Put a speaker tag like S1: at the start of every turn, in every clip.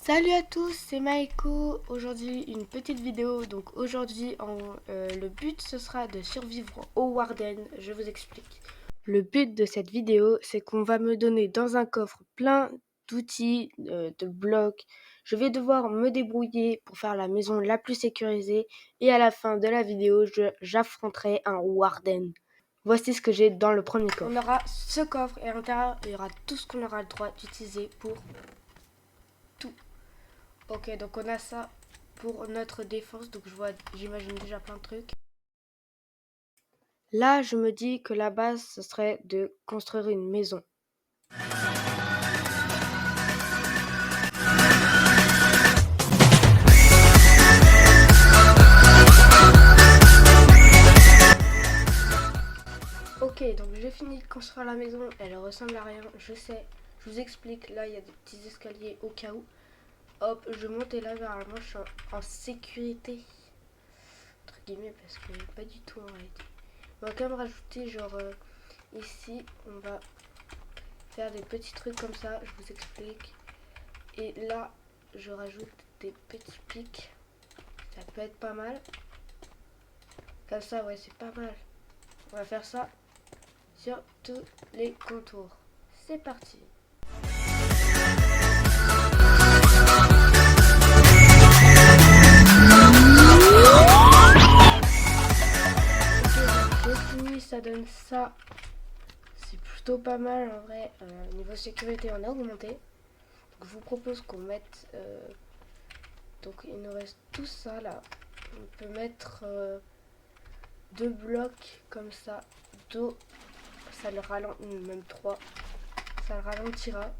S1: Salut à tous, c'est Maeko. Aujourd'hui une petite vidéo. Donc aujourd'hui le but ce sera de survivre au Warden. Je vous explique. Le but de cette vidéo c'est qu'on va me donner dans un coffre plein d'outils, de blocs. Je vais devoir me débrouiller pour faire la maison la plus sécurisée. Et à la fin de la vidéo j'affronterai un Warden. Voici ce que j'ai dans le premier coffre. On aura ce coffre et à l'intérieur il y aura tout ce qu'on aura le droit d'utiliser pour tout. Ok, donc on a ça pour notre défense, donc j'imagine déjà plein de trucs. Là, je me dis que la base, ce serait de construire une maison. Ok, donc j'ai fini de construire la maison, elle ressemble à rien, je sais. Je vous explique, là il y a des petits escaliers au cas où. Hop, je monte et là, normalement, je suis en sécurité. Entre guillemets, parce que pas du tout en réalité. On va quand même rajouter, genre, ici, on va faire des petits trucs comme ça, je vous explique. Et là, je rajoute des petits pics. Ça peut être pas mal. Comme ça, ouais, c'est pas mal. On va faire ça sur tous les contours. C'est parti. Ok, j'ai fini, ça donne ça. C'est plutôt pas mal en vrai. Niveau sécurité, on a augmenté. Donc, je vous propose qu'on mette... donc il nous reste tout ça là. On peut mettre 2 blocs comme ça d'eau. Ça le ralentit, même 3. Ça le ralentira.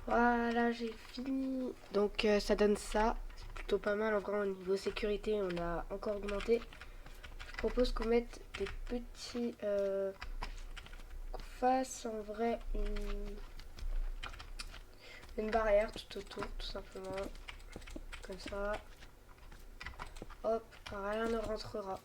S1: Voilà, j'ai fini. Donc ça donne ça. C'est plutôt pas mal. Encore au niveau sécurité, on a encore augmenté. Je propose qu'on mette des petits... qu'on fasse en vrai une barrière tout autour, tout simplement. Comme ça. Hop, rien ne rentrera.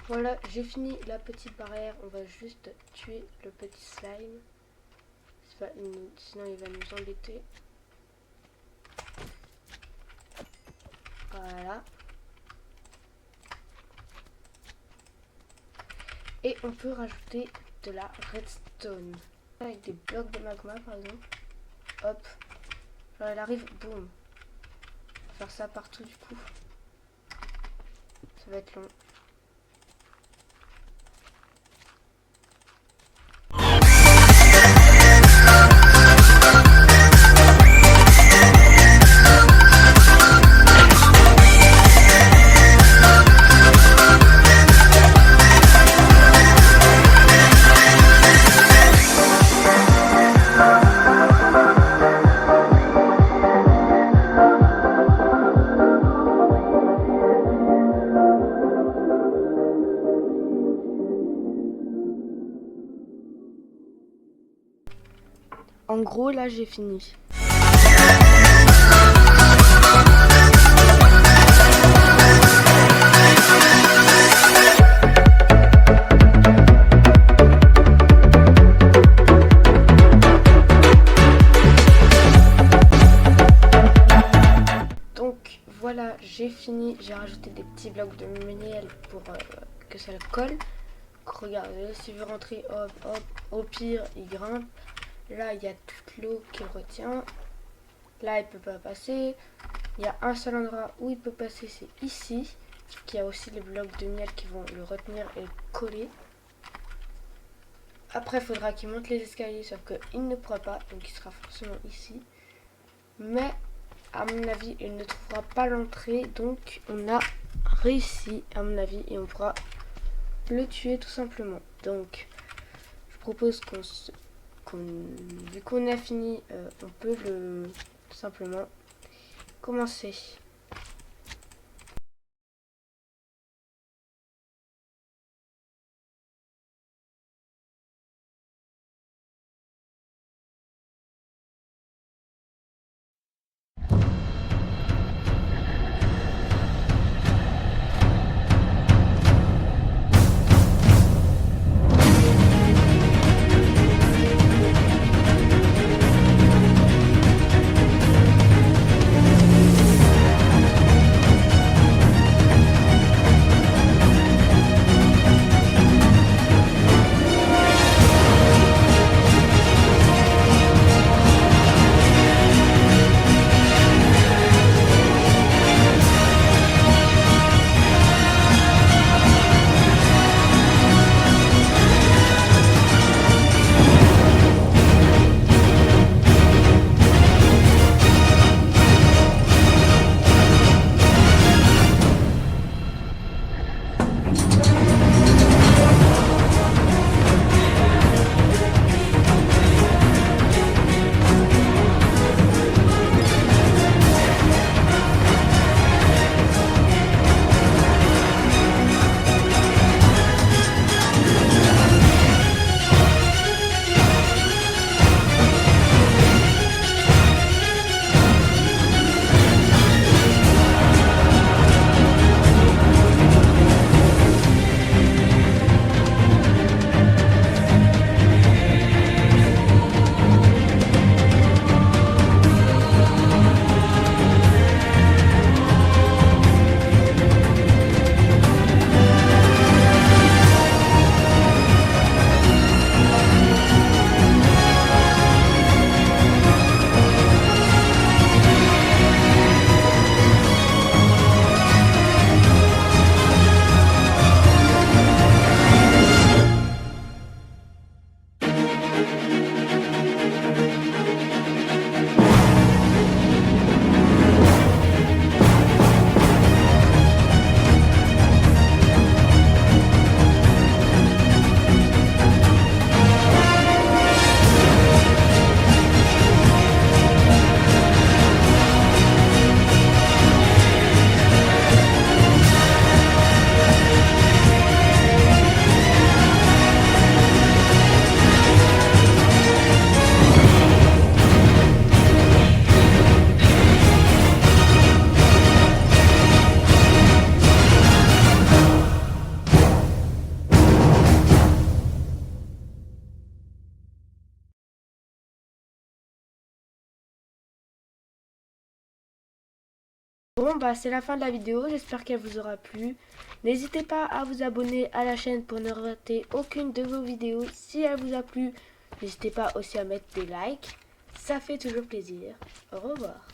S1: Voilà, j'ai fini la petite barrière. On va juste tuer le petit slime. Sinon il va nous embêter. Voilà. Et on peut rajouter de la redstone. Avec des blocs de magma par exemple. Hop. Genre elle arrive, boum. Faire ça partout du coup. Ça va être long. En gros, là, j'ai fini. Donc, voilà, j'ai fini. J'ai rajouté des petits blocs de miel pour que ça le colle. Donc, regardez, s'il veut rentrer, hop, hop, au pire, il grimpe. Là, il y a toute l'eau qu'il retient. Là, il peut pas passer. Il y a un seul endroit où il peut passer, c'est ici. Sauf qu'il y a aussi les blocs de miel qui vont le retenir et le coller. Après, il faudra qu'il monte les escaliers, sauf qu'il ne pourra pas. Donc, il sera forcément ici. Mais à mon avis, il ne trouvera pas l'entrée. Donc, on a réussi, à mon avis, et on pourra le tuer tout simplement. Donc, je propose vu qu'on a fini, on peut tout simplement commencer. Bon bah c'est la fin de la vidéo, j'espère qu'elle vous aura plu. N'hésitez pas à vous abonner à la chaîne pour ne rater aucune de vos vidéos. Si elle vous a plu, n'hésitez pas aussi à mettre des likes, ça fait toujours plaisir. Au revoir.